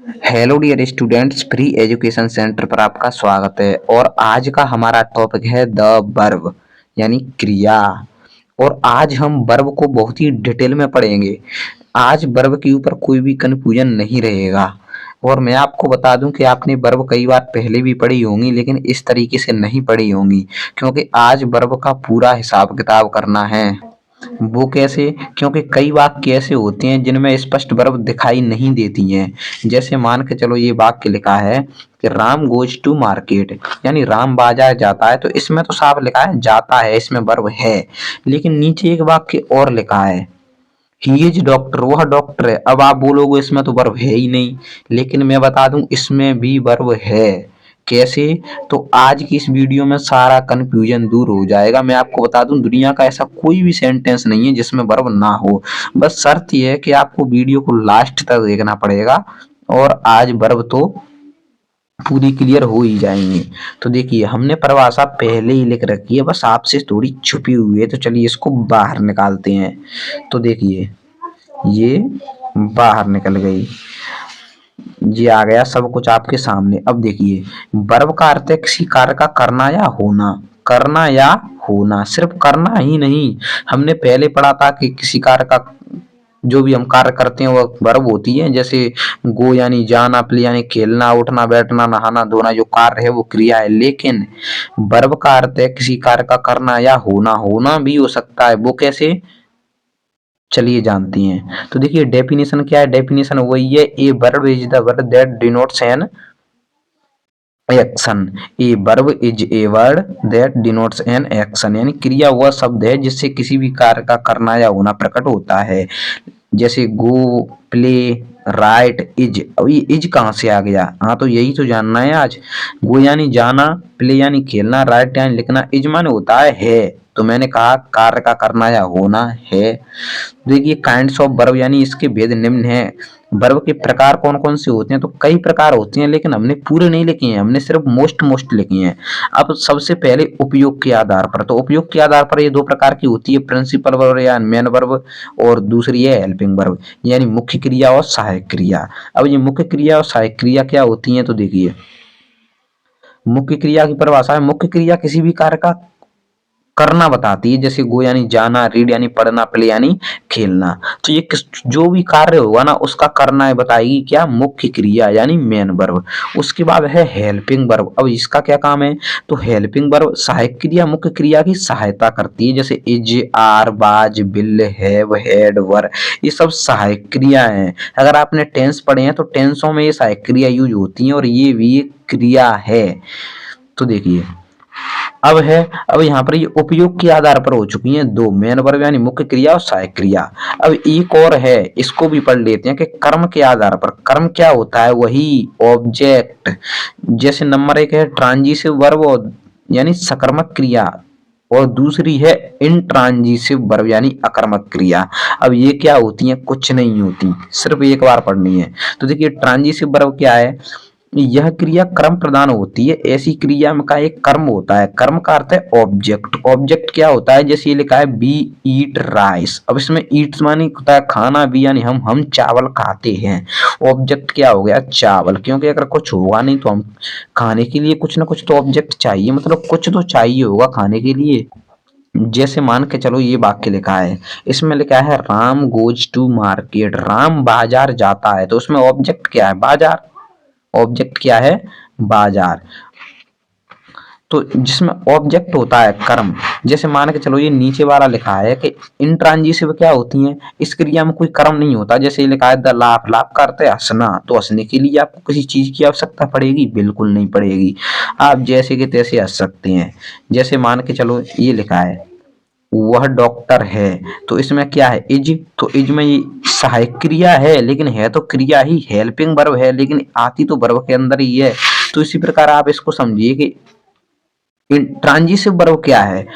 Hello dear students, free education centre पर आपका स्वागत है। और आज का हमारा टॉपिक है द वर्ब यानी क्रिया। और आज हम वर्ब को बहुत ही डिटेल में पढ़ेंगे। आज वर्ब के ऊपर कोई भी कंफ्यूजन नहीं रहेगा। और मैं आपको बता दूं कि आपने वर्ब कई बार पहले भी पढ़ी होंगी, लेकिन इस तरीके से नहीं पढ़ी होंगी, क्योंकि आज वर्ब का पूरा हिसाब किताब करना है। वो कैसे? क्योंकि कई वाक्य ऐसे होते हैं जिनमें स्पष्ट वर्ब दिखाई नहीं देती हैं। जैसे मान के चलो ये वाक्य लिखा है कि राम गोज टू मार्केट, यानी राम बाजार जाता है, तो इसमें तो साफ लिखा है जाता है, इसमें वर्ब है। लेकिन नीचे एक वाक्य और लिखा है ही इज डॉक्टर, वह डॉक्टर है। अब आप बोलोगे इसमें तो वर्ब है ही नहीं, लेकिन मैं बता दूं इसमें भी वर्ब है। कैसे? तो आज की इस वीडियो में सारा कंफ्यूजन दूर हो जाएगा। मैं आपको बता दूं दुनिया का ऐसा कोई भी सेंटेंस नहीं है जिसमें वर्ब ना हो। बस शर्त यह है कि आपको वीडियो को लास्ट तक देखना पड़ेगा, और आज वर्ब तो पूरी क्लियर हो ही जाएंगे। तो देखिए हमने परिभाषा पहले ही लिख रखी है, बस आपसे थोड़ी छुपी हुई है, तो चलिए इसको बाहर निकालते हैं। तो देखिए ये बाहर निकल गई, ये आ गया सब कुछ आपके सामने। अब देखिए वर्ब का अर्थ है किसी कार्य का करना या होना। करना या होना, सिर्फ करना ही नहीं। हमने पहले पढ़ा था कि किसी कार्य का जो भी हम कार्य करते हैं वो वर्ब होती है। जैसे गो यानी जाना, प्ले यानी खेलना, उठना बैठना, नहाना धोना, जो कार्य है वो क्रिया है। लेकिन वर्ब का अर्थ है किसी कार्य का करना या होना। होना भी हो सकता है, वो कैसे? चलिए जानती हैं। तो देखिए डेफिनेशन क्या है। डेफिनेशन वही है, a verb is the word that denotes an action. A verb is a word that denotes an action, यानी क्रिया वह शब्द है जिससे किसी भी कार्य का करना या होना प्रकट होता है। जैसे गो, प्ले, राइट, इज। अब ये इज कहाँ से आ गया? हाँ, तो यही तो जानना है आज। गो यानी जाना, प्ले यानी खेलना, राइट यानी लिखना, इज माने होता है। तो मैंने कहा कार्य का करना या होना है। देखिए काइंड्स ऑफ वर्ब यानी इसके भेद निम्न है। वर्ब के प्रकार कौन कौन से होते हैं? तो कई प्रकार होते हैं, लेकिन हमने पूरे नहीं लिखे हैं, हमने सिर्फ मोस्ट लिखे हैं। अब सबसे पहले उपयोग के आधार पर, तो उपयोग के आधार पर ये दो प्रकार की होती है, प्रिंसिपल वर्ब या मेन वर्ब, और दूसरी है हेल्पिंग वर्ब यानी मुख्य क्रिया और सहायक क्रिया। अब ये मुख्य क्रिया और सहायक क्रिया क्या होती है? तो देखिए मुख्य क्रिया की परिभाषा है, मुख्य क्रिया किसी भी कार्य का करना बताती है। जैसे गो यानी जाना, रीड यानी पढ़ना, प्ले यानी खेलना। तो ये जो भी कार्य होगा ना उसका करना है बताएगी क्या? मुख्य क्रिया यानी मेन वर्ब। उसके बाद है हेल्पिंग वर्ब। अब इसका क्या काम है? तो हेल्पिंग वर्ब सहायक क्रिया मुख्य क्रिया की सहायता करती है। जैसे इज, आर, बाज, बिल, हैव, हैड, वर, ये सब सहायक क्रिया है। अगर आपने टेंस पढ़े हैं तो टेंसों में ये सहायक क्रिया यूज होती है, और ये भी एक क्रिया है। तो देखिए अब है, अब यहाँ पर ये उपयोग के आधार पर हो चुकी हैं दो, मेन वर्ब यानी मुख्य क्रिया और सहायक क्रिया। अब एक और है, इसको भी पढ़ लेते हैं कि कर्म के आधार पर। कर्म क्या होता है? वही ऑब्जेक्ट। जैसे नंबर एक है ट्रांजिटिव वर्ब यानी सकर्मक क्रिया, और दूसरी है इंट्रांजिटिव वर्ब यानी अकर्मक क्रिया। अब ये क्या होती है? कुछ नहीं होती, सिर्फ एक बार पढ़नी है। तो देखिए ट्रांजिटिव वर्ब क्या है? यह क्रिया कर्म प्रदान होती है। ऐसी क्रिया का एक कर्म होता है। कर्म का अर्थ है ऑब्जेक्ट। ऑब्जेक्ट क्या होता है? जैसे ये लिखा है बी ईट राइस। अब इसमें ईट मानी होता है खाना, बी यानी हम चावल खाते हैं। ऑब्जेक्ट क्या हो गया? चावल। क्योंकि अगर कुछ होगा नहीं तो हम खाने के लिए कुछ ना कुछ तो ऑब्जेक्ट चाहिए, मतलब कुछ तो चाहिए होगा खाने के लिए। जैसे मान के चलो ये वाक्य लिखा है, इसमें लिखा है Ram goes to market, Ram बाजार जाता है। तो उसमें ऑब्जेक्ट क्या है? बाजार। ऑब्जेक्ट क्या है? बाजार। तो जिसमें ऑब्जेक्ट होता है कर्म। जैसे मान के चलो ये नीचे वाला लिखा है कि इंट्रांजिटिव क्या होती है? इस क्रिया में कोई कर्म नहीं होता। जैसे ये लिखा है द लाफ, लाफ का अर्थ है हंसना। तो हंसने के लिए आपको किसी चीज की आवश्यकता पड़ेगी? बिल्कुल नहीं पड़ेगी, आप जैसे के तैसे हंस सकते हैं। जैसे मान के चलो ये लिखा है वह डॉक्टर है, तो इसमें क्या है? इज। तो इज में ये सहायक क्रिया है, लेकिन है तो क्रिया ही, हेल्पिंग वर्ब है, लेकिन आती तो वर्ब के अंदर ही है। तो इसी प्रकार आप इसको समझिए कि ट्रांजिटिव वर्ब क्या है?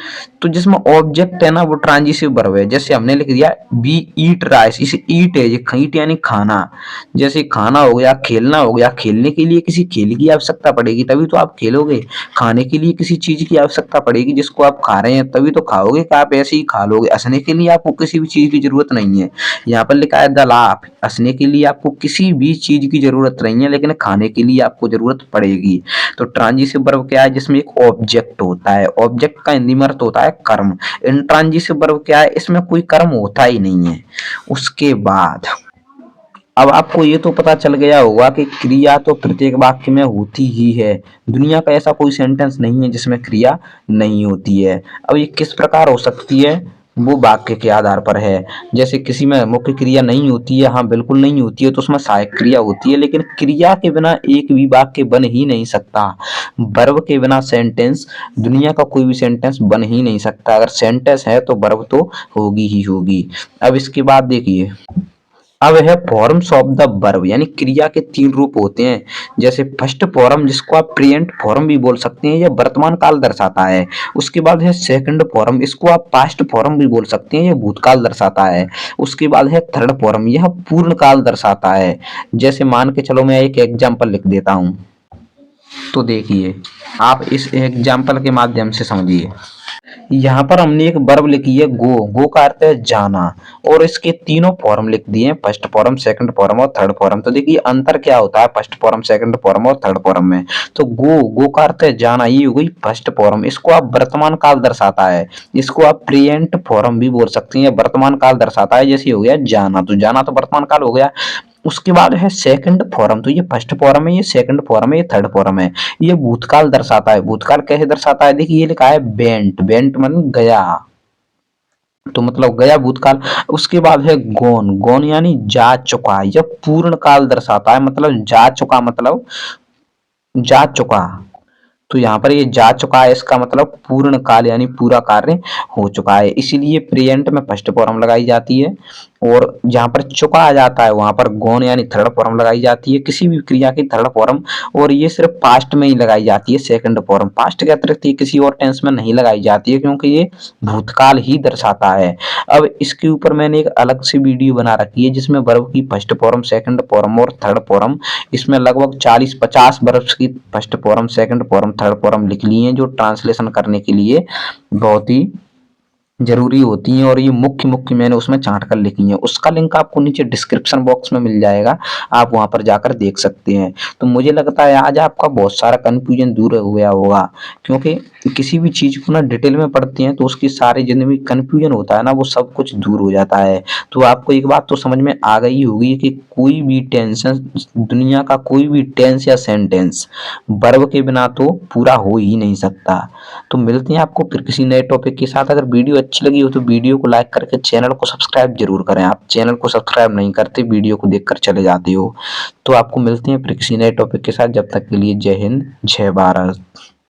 तो जिसमें ऑब्जेक्ट है ना वो ट्रांजिटिव वर्ब है। जैसे हमने लिख दिया बी ईट राइस, इसे ईट है, ये ईट यानी खाना। जैसे खाना हो गया, खेलना हो गया, खेलने के लिए किसी खेल की आवश्यकता पड़ेगी तभी तो आप खेलोगे। खाने के लिए किसी चीज की आवश्यकता पड़ेगी जिसको आप खा रहे हैं तभी तो खाओगे, कि आप ऐसे ही खा लोगे। हंसने के लिए आपको किसी भी चीज की जरूरत नहीं है। यहाँ पर लिखा है द लाफ, हंसने के लिए आपको किसी भी चीज की जरूरत नहीं है, लेकिन खाने के लिए आपको जरूरत पड़ेगी। तो ट्रांजिटिव वर्ब क्या है? जिसमें एक ऑब्जेक्ट होता है, ऑब्जेक्ट का हिंदी में अर्थ होता है कर्म। इंट्रांजिटिव वर्ब क्या है? इसमें कोई कर्म होता ही नहीं है। उसके बाद अब आपको ये तो पता चल गया होगा कि क्रिया तो प्रत्येक वाक्य में होती ही है। दुनिया का ऐसा कोई सेंटेंस नहीं है जिसमें क्रिया नहीं होती है। अब ये किस प्रकार हो सकती है? वो वाक्य के आधार पर है। जैसे किसी में मुख्य क्रिया नहीं होती है, हाँ बिल्कुल नहीं होती है, तो उसमें सहायक क्रिया होती है। लेकिन क्रिया के बिना एक भी वाक्य बन ही नहीं सकता। वर्ब के बिना सेंटेंस, दुनिया का कोई भी सेंटेंस बन ही नहीं सकता। अगर सेंटेंस है तो वर्ब तो होगी ही होगी। अब इसके बाद देखिए, अब है फॉर्म्स ऑफ द वर्ब, यानी क्रिया के 3 रूप होते हैं। जैसे फर्स्ट फॉर्म, जिसको आप प्रेजेंट फॉर्म भी बोल सकते हैं, यह वर्तमान काल दर्शाता है। उसके बाद है सेकंड फॉर्म, इसको आप पास्ट फॉर्म भी बोल सकते हैं, यह भूतकाल दर्शाता है। उसके बाद है थर्ड फॉर्म, यह पूर्ण काल दर्शाता है। जैसे मान के चलो मैं एक एग्जांपल लिख देता हूं, तो देखिए आप इस एग्जांपल के माध्यम से समझिए। यहाँ पर हमने एक वर्ब लिखी है गो, गो का अर्थ है जाना, और इसके तीनों फॉर्म लिख दिए हैं, फर्स्ट फॉर्म, सेकंड फॉर्म और थर्ड फॉर्म। तो देखिए अंतर क्या होता है फर्स्ट फॉर्म, सेकंड फॉर्म और थर्ड फॉर्म में। तो गो, गो का अर्थ है जाना, ये हो गई फर्स्ट फॉर्म, इसको आप वर्तमान काल दर्शाता है। इसको आप प्रेजेंट फॉर्म भी बोल सकते हैं, वर्तमान काल दर्शाता है। जैसे हो गया जाना, तो जाना तो वर्तमान काल हो गया। उसके बाद है सेकंड फॉर्म, तो ये फर्स्ट फॉर्म है, ये सेकंड फॉर्म है, ये थर्ड फॉर्म है। ये भूतकाल दर्शाता है। भूतकाल कैसे दर्शाता है? देखिए ये लिखा है बेंट, बेंट मतलब गया, तो मतलब गया भूतकाल। उसके बाद है गोन, गोन यानी जा चुका, यह पूर्ण काल दर्शाता है। मतलब जा चुका, मतलब जा चुका। तो यहाँ पर ये जा चुका है, इसका मतलब पूर्ण काल यानी पूरा कार्य हो चुका है। इसीलिए प्रेजेंट में फर्स्ट फॉर्म लगाई जाती है, और जहां पर चुका आ जाता है वहां पर गॉन यानी थर्ड फॉर्म लगाई जाती है, किसी भी क्रिया की थर्ड फॉर्म। और ये सिर्फ पास्ट में ही लगाई जाती है सेकंड फॉर्म, पास्ट के अतिरिक्त ये किसी और टेंस में नहीं लगाई जाती है, क्योंकि ये भूतकाल ही दर्शाता है। अब इसके ऊपर मैंने एक अलग से वीडियो बना रखी है जिसमें वर्ब की फर्स्ट फॉर्म, सेकंड फॉर्म और थर्ड फॉर्म, इसमें लगभग 40-50 वर्ब्स की first form, second form, third form लिख ली हैं, जो ट्रांसलेशन करने के लिए बहुत ही जरूरी होती हैं। और ये मुख्य मुख्य मैंने उसमें छांट कर लिखी है। उसका लिंक आपको नीचे डिस्क्रिप्शन बॉक्स में मिल जाएगा, आप वहां पर जाकर देख सकते हैं। तो मुझे लगता है आज आपका बहुत सारा कंफ्यूजन दूर हो गया होगा, क्योंकि किसी भी चीज को ना डिटेल में पढ़ते हैं तो उसकी सारे जितने भी कंफ्यूजन होता है ना वो सब कुछ दूर हो जाता है। तो आपको एक बात तो समझ में आ गई होगी कि कोई भी टेंशन, दुनिया का कोई भी टेंस या सेंटेंस वर्ब के बिना तो पूरा हो ही नहीं सकता। तो मिलते हैं आपको फिर किसी नए टॉपिक के साथ। अगर वीडियो अच्छी लगी हो तो वीडियो को लाइक करके चैनल को सब्सक्राइब जरूर करें। आप चैनल को सब्सक्राइब नहीं करते, वीडियो को देखकर चले जाते हो। तो आपको मिलते हैं फिर किसी नए टॉपिक के साथ। जब तक के लिए जय हिंद, जय भारत।